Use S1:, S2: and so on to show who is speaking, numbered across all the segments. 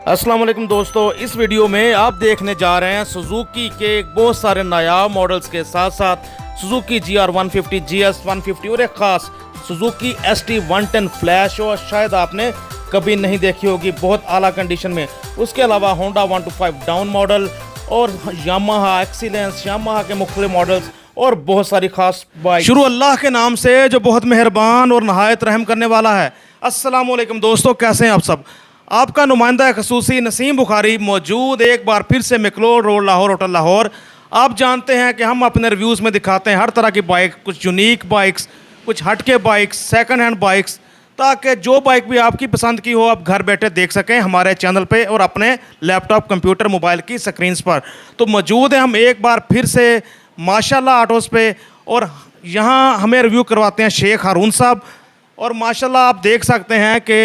S1: अस्सलाम वालेकुम दोस्तों, इस वीडियो में आप देखने जा रहे हैं सुजुकी के बहुत सारे नायाब मॉडल्स के साथ साथ सुजुकी GR 150, GS 150 और एक ख़ास सुजुकी ST 110 फ्लैश और शायद आपने कभी नहीं देखी होगी, बहुत आला कंडीशन में। उसके अलावा होंडा 125 डाउन मॉडल और यामाहा एक्सीलेंस, यामाहा के मुख्तलिफ मॉडल्स और बहुत सारी खास बाइक। शुरू अल्लाह के नाम से जो बहुत मेहरबान और नहायत रहम करने वाला है। अस्सलाम वालेकुम दोस्तों, कैसे हैं आप सब। आपका नुमाइंदा खसूसी नसीम बुखारी मौजूद एक बार फिर से मैक्लोड रोड लाहौर, होटल लाहौर। आप जानते हैं कि हम अपने रिव्यूज़ में दिखाते हैं हर तरह की बाइक, कुछ यूनिक बाइक्स, कुछ हटके बाइक्स, सेकंड हैंड बाइक्स, ताकि जो बाइक भी आपकी पसंद की हो आप घर बैठे देख सकें हमारे चैनल पे और अपने लैपटॉप, कंप्यूटर, मोबाइल की स्क्रीन्स पर। तो मौजूद हैं हम एक बार फिर से माशाल्लाह ऑटोज़ पे, और यहाँ हमें रिव्यू करवाते हैं शेख हारून साहब। और माशाल्लाह आप देख सकते हैं कि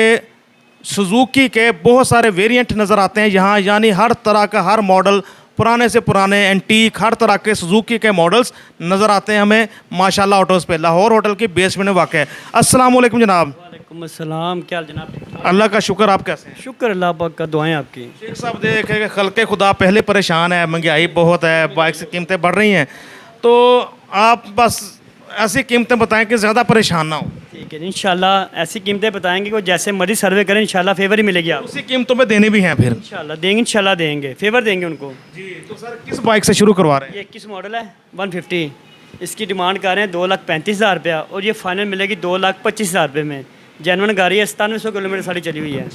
S1: सुजुकी के बहुत सारे वेरिएंट नज़र आते हैं यहाँ, यानी हर तरह का हर मॉडल, पुराने से पुराने एंटीक, हर तरह के सुजुकी के मॉडल्स नज़र आते हैं हमें माशाल्लाह ऑटोज़ पे। लाहौर होटल की बेसमेंट में वाक़ है। अस्सलाम वालेकुम जनाब।
S2: वालेकुम अस्सलाम, क्या हाल जनाब।
S1: अल्लाह का शुक्र, आप कैसे हैं।
S2: शुक्र अल्लाह पाक का, दुआएं आपकी।
S1: शेख साहब देखे खल्के खुदा पहले परेशान है, महंगाई बहुत है, बाइक की कीमतें बढ़ रही हैं, तो आप बस ऐसी कीमतें बताएं कि ज़्यादा परेशान ना हो।
S2: ठीक है, इंशाल्लाह ऐसी कीमतें बताएंगे कि जैसे मर्जी सर्वे करें, इंशाल्लाह फेवर ही मिलेगी आप।
S1: उसी कीमतों में देने भी हैं फिर
S2: इंशाल्लाह देंगे, इंशाल्लाह देंगे, फेवर देंगे उनको
S1: जी। तो सर किस बाइक से शुरू करवा रहे हैं।
S2: ये 21 मॉडल है 150, इसकी डिमांड कर रहे हैं 2,35,000 रुपया और ये फाइनल मिलेगी 2,25,000 रुपये में। जेनवन गाड़ी है, 9700 किलोमीटर साड़ी चली हुई है।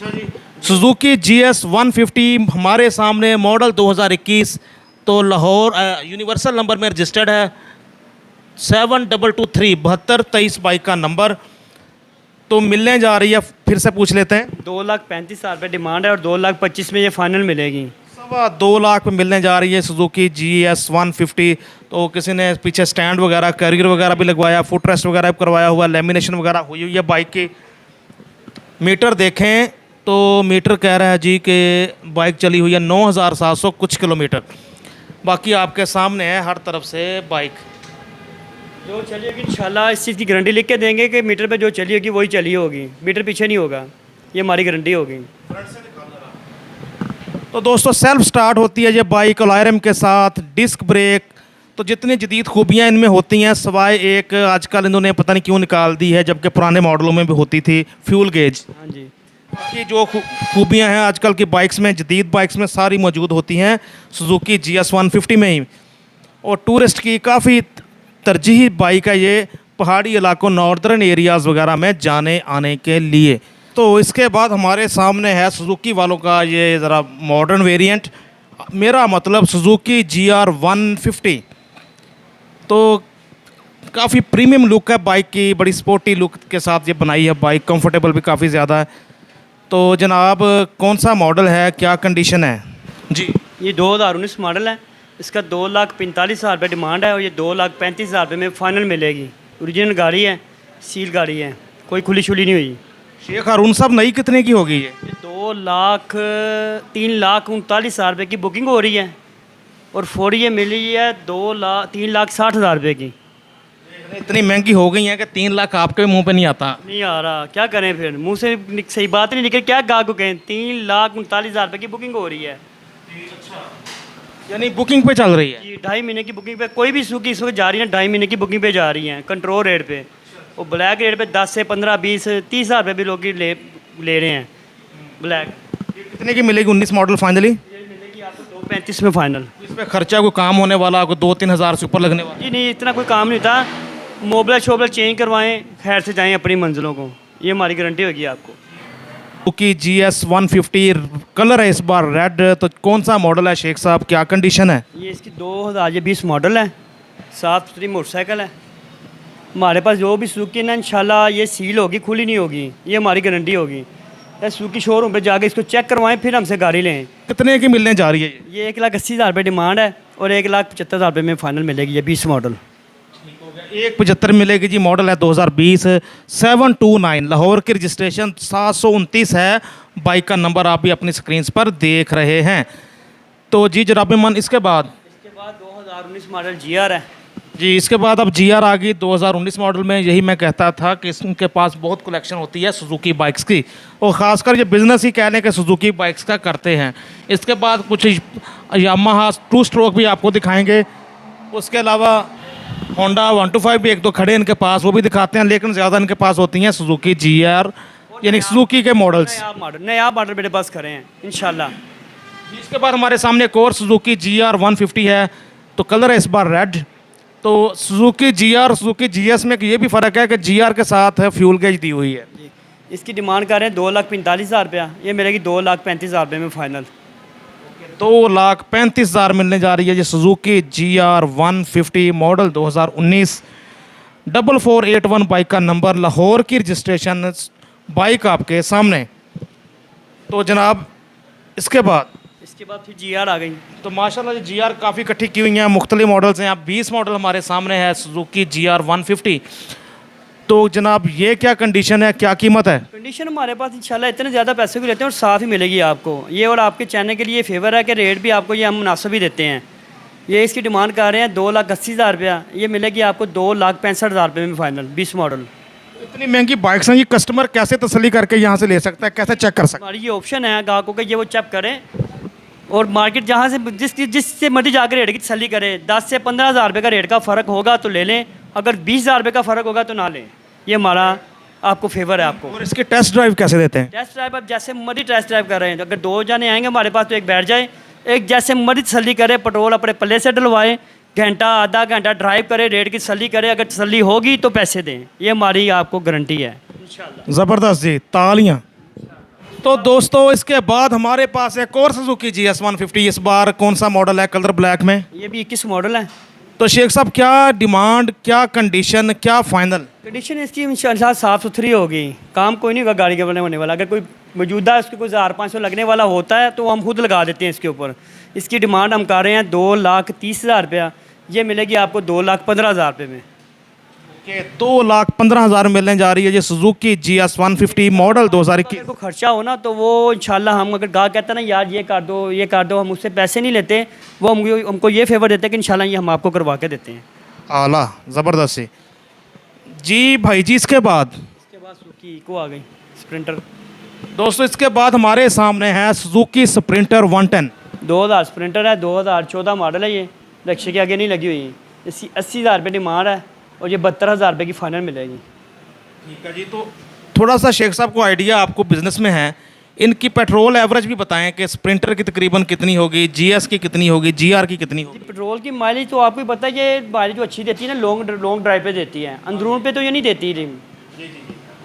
S1: सुजुकी GS 150 हमारे सामने, मॉडल 2021, तो लाहौर यूनिवर्सल नंबर में रजिस्टर्ड है 7223 7223 बाइक का नंबर। तो मिलने जा रही है, फिर से पूछ लेते हैं।
S2: 2,35,000 रुपये डिमांड है और 2,25,000 में ये फाइनल मिलेगी।
S1: 2 लाख में मिलने जा रही है सुजुकी GS 150। तो किसी ने पीछे स्टैंड वगैरह, कैरियर वगैरह भी लगवाया, फुट रेस्ट वगैरह भी करवाया हुआ, लेमिनेशन वगैरह हुई हुई है बाइक की। मीटर देखें तो मीटर कह रहा है जी कि बाइक चली हुई है 9,700 कुछ किलोमीटर। बाकी आपके सामने है हर तरफ से बाइक
S2: जो चली होगी इंशाल्लाह, इस चीज़ की गारंटी लिख के देंगे कि मीटर पे जो चली होगी वही चली होगी, मीटर पीछे नहीं होगा, ये हमारी गारंटी होगी।
S1: तो दोस्तों सेल्फ स्टार्ट होती है ये बाइक, अलॉयरम के साथ डिस्क ब्रेक, तो जितनी जदीद खूबियाँ इनमें होती हैं, सवाए एक आजकल इन्होंने पता नहीं क्यों निकाल दी है, जबकि पुराने मॉडलों में भी होती थी, फ्यूल गेज।
S2: हाँ जी,
S1: बाकी जो खूबियाँ हैं आजकल की बाइक्स में, जदीद बाइक्स में सारी मौजूद होती हैं सुजुकी GS 150 में ही। और टूरिस्ट की काफ़ी तरजीही बाइक है ये, पहाड़ी इलाकों, नॉर्दर्न एरियाज़ वगैरह में जाने आने के लिए। तो इसके बाद हमारे सामने है सुजुकी वालों का ये ज़रा मॉडर्न वेरिएंट, मेरा मतलब सुजुकी GR 150। तो काफ़ी प्रीमियम लुक है बाइक की, बड़ी स्पोर्टी लुक के साथ ये बनाई है बाइक, कंफर्टेबल भी काफ़ी ज़्यादा है। तो जनाब कौन सा मॉडल है, क्या कंडीशन है जी।
S2: ये 2019 मॉडल है, इसका 2,45,000 रुपये डिमांड है और ये 2,35,000 रुपये में फ़ाइनल मिलेगी। ओरिजिनल गाड़ी है, सील गाड़ी है, कोई खुली शुली नहीं हुई।
S1: शेख हारून साहब नई कितने की होगी ये।
S2: 3,39,000 रुपये की बुकिंग हो रही है और फौरी ये मिली है 3,60,000 रुपये की।
S1: इतनी महंगी हो गई है कि 3 लाख आपके मुंह पे नहीं आता।
S2: नहीं आ रहा, क्या करें फिर, मुंह से सही बात नहीं निकल, क्या गा को कहें। 3,39,000 रुपये की बुकिंग हो रही है,
S1: यानी बुकिंग पे चल रही है
S2: जी। 2.5 महीने की बुकिंग पे कोई भी सुकी इस वक्त जा रही है, 2.5 महीने की बुकिंग पे जा रही हैं, कंट्रोल रेट पे। और ब्लैक रेट पे 10 से 15, 20, 30,000 रुपये भी लोग ले रहे हैं ब्लैक।
S1: कितने की मिलेगी 19 मॉडल फाइनली।
S2: ये मिलेगी आपको 2,35,000 में फाइनल।
S1: इस पर खर्चा कोई काम होने वाला, कोई 2-3 हज़ार से ऊपर लगने वाला।
S2: जी नहीं, इतना कोई काम नहीं था। मोबला शोबला चेंज करवाएं, खैर से जाएं अपनी मंजिलों को, ये हमारी गारंटी होगी आपको।
S1: सुजुकी GS 150 कलर है इस बार रेड। तो कौन सा मॉडल है शेख साहब, क्या कंडीशन है।
S2: ये इसकी 2020 मॉडल है, साफ सुथरी मोटरसाइकिल है। हमारे पास जो भी सुजुकी ना इंशाल्लाह ये सील होगी, खुली नहीं होगी, ये हमारी गारंटी होगी। सुजुकी शोरूम पे जाके इसको चेक करवाएं, फिर हमसे गाड़ी लें।
S1: कितने की मिलने जा रही है
S2: ये 1,80,000 रुपये डिमांड है और 1,75,000 रुपये में फाइनल मिलेगी ये 20 मॉडल।
S1: 1,75 मिलेगी जी। मॉडल है 2020 729, लाहौर की रजिस्ट्रेशन 729 है। बाइक का नंबर आप भी अपनी स्क्रीन पर देख रहे हैं। तो जी जनाब मन, इसके बाद
S2: 2019 मॉडल GR है,
S1: जी, इसके बाद अब GR आ गई 2019 मॉडल में। यही मैं कहता था कि इनके पास बहुत कलेक्शन होती है सुजुकी बाइक्स की, और ख़ासकर ये बिज़नेस ही कह लें कि सुजुकी बाइक्स का करते हैं। इसके बाद कुछ यामाहा 2 स्ट्रोक भी आपको दिखाएंगे। उसके अलावा होंडा 125 भी एक दो खड़े इनके पास, वो भी दिखाते हैं, लेकिन ज़्यादा इनके पास होती हैं सुजुकी GR यानी सुजुकी के मॉडल्स।
S2: नया मॉडल मेरे पास खड़े हैं इंशाल्लाह।
S1: इसके बाद हमारे सामने एक और सुजुकी GR 150 है, तो कलर है इस बार रेड। तो सुजुकी GR सुजुकी GS में ये भी फ़र्क है कि GR के साथ है फ्यूल गेज दी हुई है।
S2: जी, इसकी डिमांड कर रहे हैं 2,45,000 रुपया, ये मिलेगी 2,35,000 रुपये में फाइनल।
S1: 2,35,000 मिलने जा रही है ये सुजुकी GR 150 मॉडल 2019, 4481 बाइक का नंबर, लाहौर की रजिस्ट्रेशन बाइक आपके सामने। तो जनाब इसके बाद
S2: फिर GR आ गई।
S1: तो माशाल्लाह ये GR काफ़ी इकट्ठी की हुई हैं, मुख्तलिफ मॉडल्स हैं। अब 20 मॉडल हमारे सामने है सुजुकी GR 150। तो जनाब ये क्या कंडीशन है, क्या कीमत है?
S2: कंडीशन हमारे पास इंशाल्लाह इतने ज़्यादा पैसे भी लेते हैं और साफ़ ही मिलेगी आपको ये, और आपके चैनल के लिए फेवर है कि रेट भी आपको ये हम मुनासिब ही देते हैं। ये इसकी डिमांड कर रहे हैं 2,80,000 रुपया, ये मिलेगी आपको 2,65,000 रुपये में फाइनल 20 मॉडल।
S1: इतनी महंगी बाइक्स हैं, ये कस्टमर कैसे तसल्ली करके यहाँ से ले सकता है, कैसे चेक कर सकता है?
S2: हमारी ये ऑप्शन है ग्राहकों का, ये वो चेक करें और मार्केट जहाँ से जिससे मर्जी जाकर रेट की तसल्ली करें। 10 से 15,000 रुपये का रेट का फ़र्क होगा तो ले लें, अगर 20,000 रुपये का फ़र्क होगा तो ना लें। ये हमारा आपको फेवर है आपको।
S1: और इसके टेस्ट ड्राइव कैसे देते हैं?
S2: टेस्ट ड्राइव आप जैसे मर्जी टेस्ट ड्राइव कर रहे हैं, अगर 2 जने आएंगे हमारे पास तो एक बैठ जाए, एक जैसे मर्जी तसल्ली करे, पेट्रोल अपने पल्ले से डलवाए, घंटा आधा घंटा ड्राइव करे, रेट की तसल्ली करे, अगर तसल्ली होगी तो पैसे दें। ये हमारी आपको गारंटी है इंशाल्लाह।
S1: ज़बरदस्त जी, तालियां। तो दोस्तों इसके बाद हमारे पास एक और सुजुकी GS 150, इस बार कौन सा मॉडल है? कलर ब्लैक में।
S2: ये भी 21 मॉडल है।
S1: तो शेख साहब क्या डिमांड, क्या कंडीशन, क्या फाइनल?
S2: कंडीशन इसकी इंशाल्लाह साफ़ सुथरी होगी, काम कोई नहीं होगा गाड़ी के बने होने वाला। अगर कोई मौजूदा उसके कोई 1,500 लगने वाला होता है तो हम खुद लगा देते हैं इसके ऊपर। इसकी डिमांड हम कर रहे हैं 2,30,000 रुपया, ये मिलेगी आपको 2,15,000 रुपये में।
S1: 2,15,000 मिलने जा रही है ये सुजुकी GS 150 मॉडल 2021।
S2: को खर्चा हो ना तो वो इंशाल्लाह हम, अगर गाहक कहता है ना यार ये कर दो, हम उससे पैसे नहीं लेते, वो हमको ये फेवर देते हैं कि इंशाल्लाह ये हम आपको करवा के देते हैं।
S1: आला, ज़बरदस्त से जी भाई जी। इसके बाद
S2: सुजुकी इको आ गई, स्प्रिंटर।
S1: दोस्तों इसके बाद हमारे सामने है सुजुकी स्प्रिंटर 110।
S2: 2000 स्प्रिंटर है, 2014 मॉडल है। ये रक्शे के आगे नहीं लगी हुई, इसकी 80,000 रुपये डिमांड है और ये 72,000 रुपये की फाइनल मिलेगी।
S1: ठीक है जी। तो थोड़ा सा शेख साहब को आइडिया आपको बिजनेस में है, इनकी पेट्रोल एवरेज भी बताएं कि स्प्रिंटर की तकरीबन कितनी होगी, GS की कितनी होगी, GR की कितनी होगी?
S2: पेट्रोल की माइलेज तो आपको ही पता है, ये माइलेज जो अच्छी देती है ना लॉन्ग ड्राइव पे देती है, अंदरून पे तो ये नहीं देती।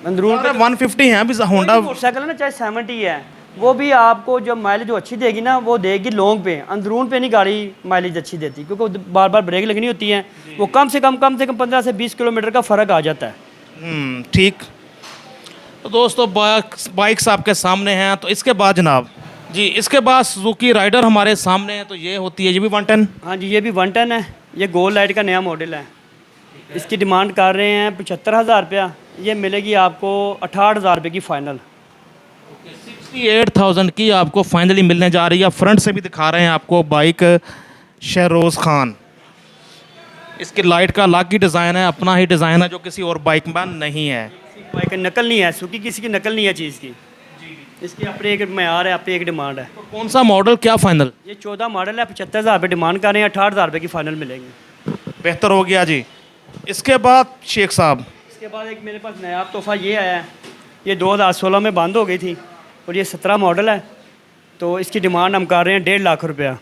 S2: अंदरून पे
S1: 150 है अभी होंडा
S2: मोटरसाइकिल है ना, चाहे 70 है, वो भी आपको जो माइलेज जो अच्छी देगी ना वो देगी लॉन्ग पे, अंदरून पे नहीं गाड़ी माइलेज अच्छी देती, क्योंकि बार बार ब्रेक लगनी होती है। वो कम से कम 15 से 20 किलोमीटर का फ़र्क आ जाता है।
S1: ठीक। तो दोस्तों बाइक्स आपके सामने हैं। तो इसके बाद जनाब जी, इसके बाद सुजुकी राइडर हमारे सामने है। तो ये होती है, ये भी 110।
S2: हाँ जी, ये भी 110 है। ये गोल्ड लाइट का नया मॉडल है। इसकी डिमांड कर रहे हैं 75,000 रुपया, ये मिलेगी आपको 68,000 रुपये की फ़ाइनल।
S1: 68,000 की आपको फाइनली मिलने जा रही है। फ्रंट से भी दिखा रहे हैं आपको बाइक शहरोज़ खान। इसकी लाइट का अलग ही डिज़ाइन है, अपना ही डिज़ाइन है जो किसी और बाइक में नहीं है।
S2: बाइक की नकल नहीं है, सुजुकी किसी की नकल नहीं है चीज़ की। इसकी अपनी एक मैयार है, अपनी एक डिमांड है।
S1: तो कौन सा मॉडल, क्या फाइनल?
S2: ये 14 मॉडल है, 75,000 रुपये डिमांड कर रहे हैं, 68,000 रुपये की फाइनल मिलेगी।
S1: बेहतर हो गया जी। इसके बाद शेख साहब,
S2: इसके बाद एक मेरे पास नया तोहफा ये आया है। ये 2016 में बंद हो गई थी और ये 17 मॉडल है। तो इसकी डिमांड हम कर रहे हैं 1.5 लाख रुपया।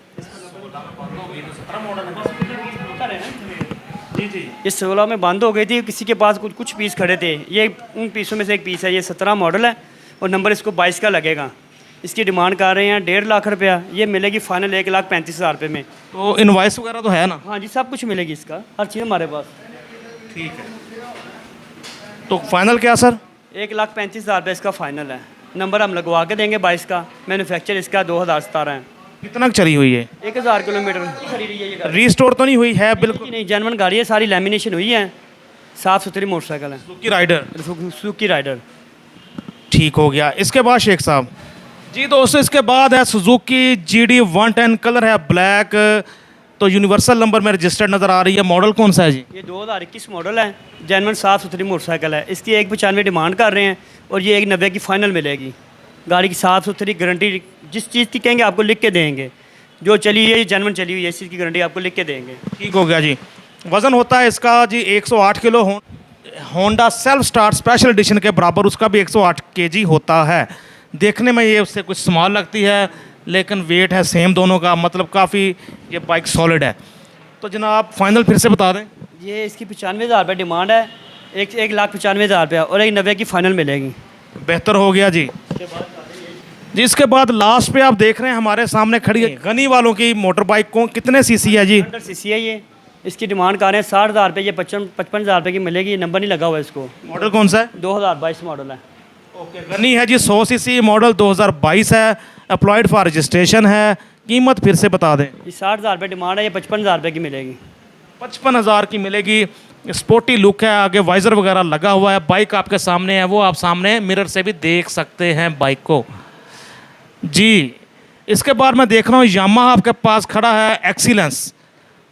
S2: ये 16 में बंद हो गई थी, किसी के पास कुछ पीस खड़े थे, ये उन पीसों में से एक पीस है। ये 17 मॉडल है और नंबर इसको 22 का लगेगा। इसकी डिमांड कर रहे हैं 1.5 लाख रुपया, ये मिलेगी फाइनल 1,35,000 रुपये में।
S1: तो इनवाइस वगैरह तो है ना?
S2: हाँ जी, सब कुछ मिलेगी, इसका हर चीज़ हमारे पास।
S1: ठीक है। तो फाइनल क्या सर?
S2: 1,35,000 रुपये इसका फाइनल है। नंबर हम लगवा के देंगे 22 का। मैन्युफैक्चर इसका 2017 है।
S1: कितना चली हुई है?
S2: 1,000 किलोमीटर खड़ी रही है ये गाड़ी।
S1: रीस्टोर तो नहीं हुई है? बिल्कुल
S2: नहीं, जेन्युइन गाड़ी है, सारी लैमिनेशन हुई है, साफ़ सुथरी मोटरसाइकिल है,
S1: सुजुकी राइडर।
S2: Suzuki rider.
S1: ठीक हो गया। इसके बाद शेख साहब जी, दोस्तों इसके बाद है सुजुकी GD 110, कलर है ब्लैक। तो यूनिवर्सल नंबर में रजिस्टर्ड नज़र आ रही है। मॉडल कौन सा है जी?
S2: ये 2021 मॉडल है, जेनवन साफ़ सुथरी मोटरसाइकिल है। इसकी 195 डिमांड कर रहे हैं और ये 190 की फ़ाइनल मिलेगी। गाड़ी की साफ़ सुथरी गारंटी, जिस चीज़ की कहेंगे आपको लिख के देंगे। जो चली है ये जेनवन चली हुई है, इस चीज़ की गारंटी आपको लिख के देंगे।
S1: ठीक हो गया जी। वज़न होता है इसका जी 108 kilo. Honda self start special edition के बराबर उसका भी 108 केजी होता है। देखने में ये उससे कुछ स्मॉल लगती है, लेकिन वेट है सेम दोनों का, मतलब काफ़ी ये बाइक सॉलिड है। तो जनाब फाइनल फिर से बता दें।
S2: ये इसकी 95,000 रुपये डिमांड है, 1,95,000 रुपया और 190 की फ़ाइनल मिलेगी।
S1: बेहतर हो गया जी। जी इसके बाद लास्ट पे आप देख रहे हैं हमारे सामने खड़ी है गनी वालों की मोटर बाइक। को कितने सीसी है जी?
S2: 100 सीसी है ये। इसकी डिमांड कर रहे हैं 60,000 रुपये, ये 55,000 रुपये की मिलेगी। ये नंबर नहीं लगा हुआ इसको।
S1: मॉडल कौन सा है?
S2: 2022 मॉडल है।
S1: ओके, गनी है जी 100 सीसी, मॉडल 2022 है, अप्लाइड फॉर रजिस्ट्रेशन है। कीमत फिर से बता दें।
S2: ये 60,000 रुपये डिमांड है, ये 55,000 रुपये की मिलेगी।
S1: 55,000 की मिलेगी। स्पोर्टी लुक है, आगे वाइज़र वगैरह लगा हुआ है। बाइक आपके सामने है, वो आप सामने मिरर से भी देख सकते हैं बाइक को जी। इसके बाद मैं देख रहा हूँ यामाहा आपके पास खड़ा है एक्सीलेंस।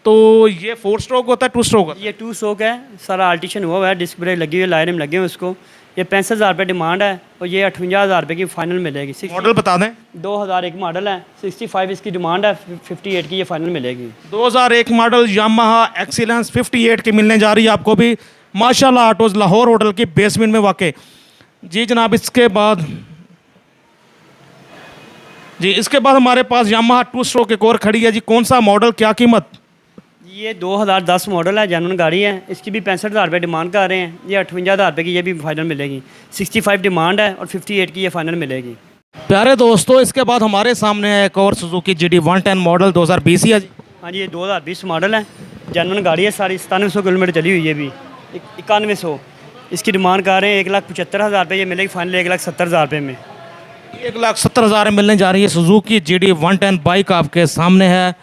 S1: तो ये 4 स्ट्रोक होता है 2 स्ट्रोक होता है?
S2: ये 2 स्ट्रोक है, सारा आल्टिशन हुआ हुआ है, डिस्क ब्रेक लगी हुई है, लाइनें लगे हुए उसको। ये 65,000 रुपये डिमांड है और ये 58,000 रुपये की फ़ाइनल मिलेगी।
S1: मॉडल बता दें।
S2: 2001 मॉडल है, 65 इसकी डिमांड है, 58 की ये फ़ाइनल मिलेगी।
S1: 2001 मॉडल यामाहा एक्सीलेंस 58 की मिलने जा रही है आपको भी। माशाल्लाह ऑटोज़ लाहौर होटल की बेसमेंट में वाकई। जी जनाब इसके बाद हमारे पास यामाहा 2 स्ट्रोक एक और खड़ी है जी। कौन सा मॉडल, क्या कीमत?
S2: ये 2010 मॉडल है, जेन्युइन गाड़ी है। इसकी भी 65,000 रुपये डिमांड कर रहे हैं। ये 58,000 रुपये की ये भी फाइनल मिलेगी। 65 डिमांड है और 58 की ये फाइनल मिलेगी।
S1: प्यारे दोस्तों इसके बाद हमारे सामने है एक और सुजुकी GD 110 मॉडल 2020 ही है जी।
S2: हाँ जी, ये 2020 मॉडल है, जेन्युइन गाड़ी है सारी। 9700 किलोमीटर चली हुई है भी, 9100। इसकी डिमांड कर रहे हैं 1,75,000 रुपये, ये मिलेगी फाइनल 1,70,000 रुपये में।
S1: 1,70,000 में मिलने जा रही है सुजुकी GD 110 बाइक आपके सामने है।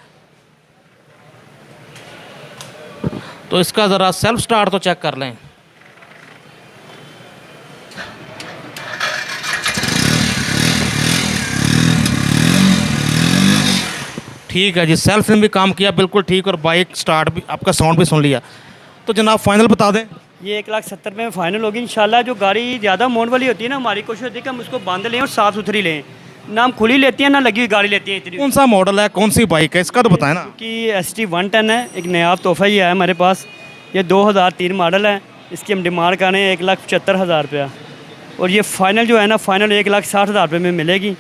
S1: तो इसका ज़रा सेल्फ स्टार्ट तो चेक कर लें। ठीक है जी, सेल्फ ने भी काम किया बिल्कुल ठीक, और बाइक स्टार्ट भी, आपका साउंड भी सुन लिया। तो जनाब फाइनल बता दें।
S2: ये 1,70,000 में फाइनल होगी इंशाल्लाह। जो गाड़ी ज़्यादा मोड वाली होती है ना, हमारी कोशिश होती है कि हम उसको बांध लें और साफ़ सुथरी लें, ना हम खुली लेती हैं ना लगी हुई गाड़ी लेती हैं इतनी।
S1: कौन सा मॉडल है, कौन सी बाइक है, इसका तो बताएं ना।
S2: कि ST 110 है, एक नयाब तोहफा ही है हमारे पास। ये 2003 मॉडल है। इसकी हम डिमांड कर रहे हैं 1,75,000 रुपया और ये फ़ाइनल जो है ना, फ़ाइनल 1,60,000 रुपये में मिलेगी।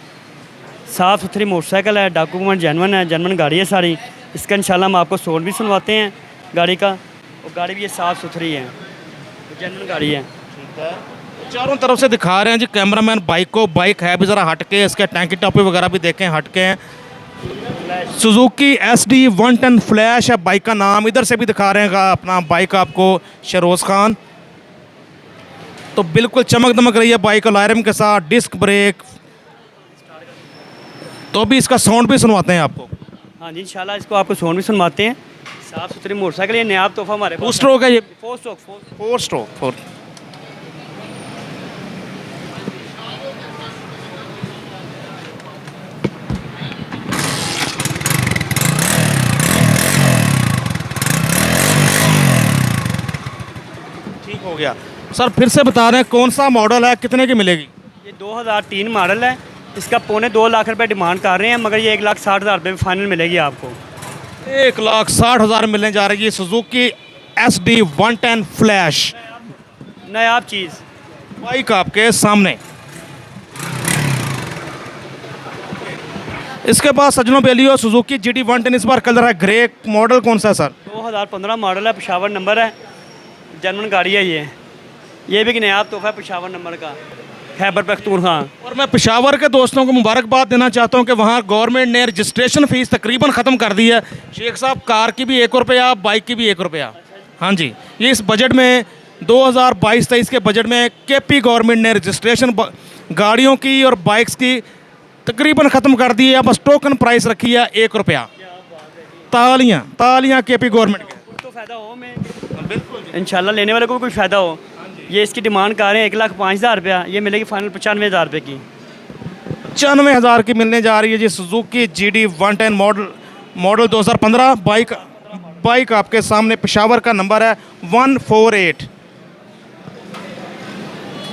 S2: साफ़ सुथरी मोटरसाइकिल है, डॉक्यूमेंट जेन्युइन है, जेन्युइन गाड़ी है सारी। इसका इंशाल्लाह हम आपको सोल भी सुनवाते हैं गाड़ी का, और गाड़ी भी ये साफ़ सुथरी है, जेन्युइन गाड़ी है।
S1: ठीक है, चारों तरफ से दिखा रहे हैं जी कैमरामैन बाइक को। बाइक है भी ज़रा हट के, इसके टैंकी टॉपी वगैरह भी देखें हट के हैं। सुजुकी SD 110 फ्लैश है बाइक का नाम। इधर से भी दिखा रहे हैं अपना बाइक आपको शरोज़ खान। तो बिल्कुल चमक दमक रही है बाइक लायरम के साथ, डिस्क ब्रेक। तो अभी इसका साउंड भी सुनवाते हैं आपको।
S2: हाँ जी, इंशाल्लाह इसको आपको साउंड भी सुनवाते हैं। साफ़ सुथरी मोटरसाइकिल, ये नयाब तोहफा हमारे
S1: 2 स्ट्रोक है ये?
S2: 4 स्ट्रोक।
S1: 4 स्ट्रोक 4। ठीक हो गया सर, फिर से बता रहे हैं कौन सा मॉडल है, कितने की मिलेगी?
S2: ये 2003 मॉडल है। इसका 2.25 लाख रुपए डिमांड कर रहे हैं, मगर ये 1,60,000 रुपये में फाइनल मिलेगी आपको।
S1: 1,60,000 मिलने जा रही है सुजुकी SD 110 फ्लैश
S2: नायाब चीज़
S1: बाइक आपके सामने। इसके बाद सजनों बेलियो सुजुकी GD 110, इस बार कलर है ग्रे। मॉडल कौन सा है सर?
S2: 2015 मॉडल है, पेशावर नंबर है, जेन्युइन गाड़ी है ये भी एक नयाब तोहफा है पेशावर नंबर का, खैबर पख्तूनख्वा।
S1: और मैं पेशावर के दोस्तों को मुबारकबाद देना चाहता हूं कि वहां गवर्नमेंट ने रजिस्ट्रेशन फ़ीस तकरीबन ख़त्म कर दी है। शेख साहब, कार की भी 1 रुपया, बाइक की भी 1 रुपया। हाँ जी, ये इस बजट में 2022-23 के बजट में KP गवर्नमेंट ने रजिस्ट्रेशन गाड़ियों की और बाइक्स की तकरीबन ख़त्म कर दी है। बस टोकन प्राइस रखी है 1 रुपया। तालियां तालियां KP गवर्नमेंट के।
S2: तो फ़ायदा हो हमें, बिल्कुल इंशाल्लाह लेने वाले को भी कुछ फ़ायदा हो। ये इसकी डिमांड कर रहे हैं 1,05,000 रुपया, ये मिलेगी फाइनल 95,000 रुपये की।
S1: 95,000 की मिलने जा रही है जी Suzuki GD 110 model model 2015। Bike आपके सामने, पेशावर का नंबर है 148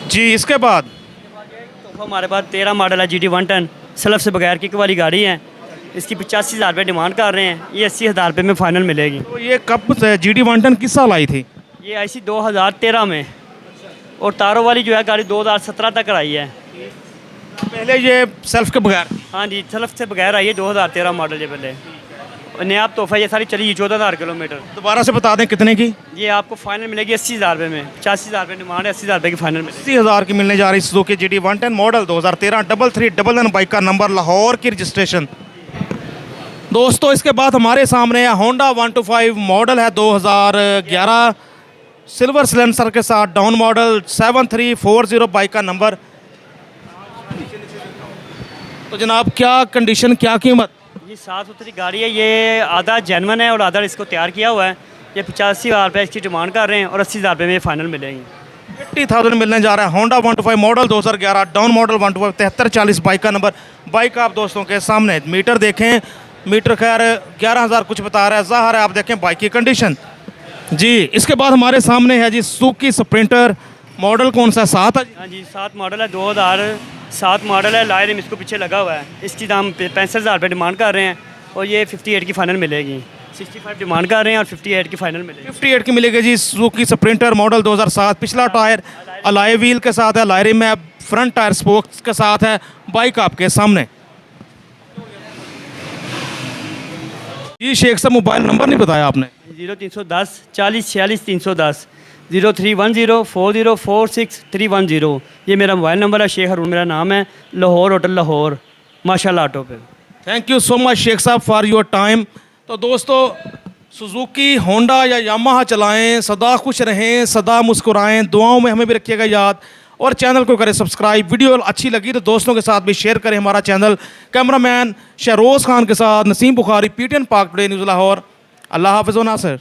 S1: जी। इसके बाद
S2: तो हमारे पास 13 मॉडल है GT 110, सलफ से बगैर किक वाली गाड़ी है। इसकी 85,000 रुपये डिमांड कर रहे हैं, ये 80,000 रुपये में फ़ाइनल मिलेगी।
S1: तो ये कब GT 110 किस साल आई थी?
S2: ये आई सी 2013 में, और तारों वाली जो है गाड़ी 2017 तक आई है।
S1: पहले ये सेल्फ के बगैर थी।
S2: हाँ जी, सलफ से बगैर आई है, 2013 मॉडल ये पहले। और नया तोहफा ये सारी चली 14,000 किलोमीटर।
S1: दोबारा से बता दें कितने की?
S2: ये आपको फ़ाइनल मिलेगी 80,000 रुपये में। 85,000 रुपये डिमांड है, 80,000 रुपये की फ़ाइनल मिलेगी।
S1: 80,000 की मिलने जा रही सुजुकी GT 110 मॉडल 2013, 3399 बाइक का नंबर, लाहौर की रजिस्ट्रेशन। दोस्तों इसके बाद हमारे सामने है होंडा 125 मॉडल है 2011, सिल्वर सिलेंसर के साथ, डाउन मॉडल, 7340 बाइक का नंबर। तो जनाब क्या कंडीशन, क्या कीमत?
S2: ये 7 सूत्री गाड़ी है, ये आधा जेनवन है और आधा इसको तैयार किया हुआ है। ये 85,000 रुपये इसकी डिमांड कर रहे हैं और 80,000 रुपये में फाइनल मिलेंगी।
S1: 80,000 मिलने जा रहा है Honda 125 model 2011, down model 125, 7340 bike का नंबर। बाइक आप दोस्तों के सामने, मीटर देखें, मीटर खैर 11,000 कुछ बता रहा है, ज़ाहिर है आप देखें बाइक की कंडीशन जी। इसके बाद हमारे सामने है जी सुजुकी स्प्रिंटर, मॉडल कौन सा है? 7 है जी।
S2: हाँ जी, 7 मॉडल है, 2007 मॉडल है। लाइम इसको पीछे लगा हुआ है। इसकी दाम 65,000 रुपये डिमांड कर रहे हैं और ये 58 की फ़ाइनल मिलेगी। 65 डिमांड कर रहे हैं और 58 की फ़ाइनल मिलेगी।
S1: 58 की मिलेगी जी। सुजुकी स्प्रिंटर मॉडल 2007, पिछला टायर अलॉय व्हील के साथ है, लायरी में फ्रंट टायर स्पोक्स के साथ है। बाइक आपके सामने जी। शेख साहब मोबाइल नंबर नहीं बताया आपने?
S2: 0310 40 46 310, 0310 4046 310। ये मेरा मोबाइल नंबर है। शेख हारून मेरा नाम है, लाहौर होटल लाहौर, माशाल्लाह ऑटो पे।
S1: थैंक यू सो मच शेख साहब फॉर योर टाइम। तो दोस्तों सुजुकी, होंडा या यामाहा चलाएं, सदा खुश रहें, सदा मुस्कुराएं, दुआओं में हमें भी रखिएगा याद, और चैनल को करें सब्सक्राइब। वीडियो अच्छी लगी तो दोस्तों के साथ भी शेयर करें हमारा चैनल। कैमरामैन शहरोज़ खान के साथ नसीम बुखारी, PTN पाक टुडे न्यूज़ लाहौर। अल्लाह हाफ़िज़ व नासिर।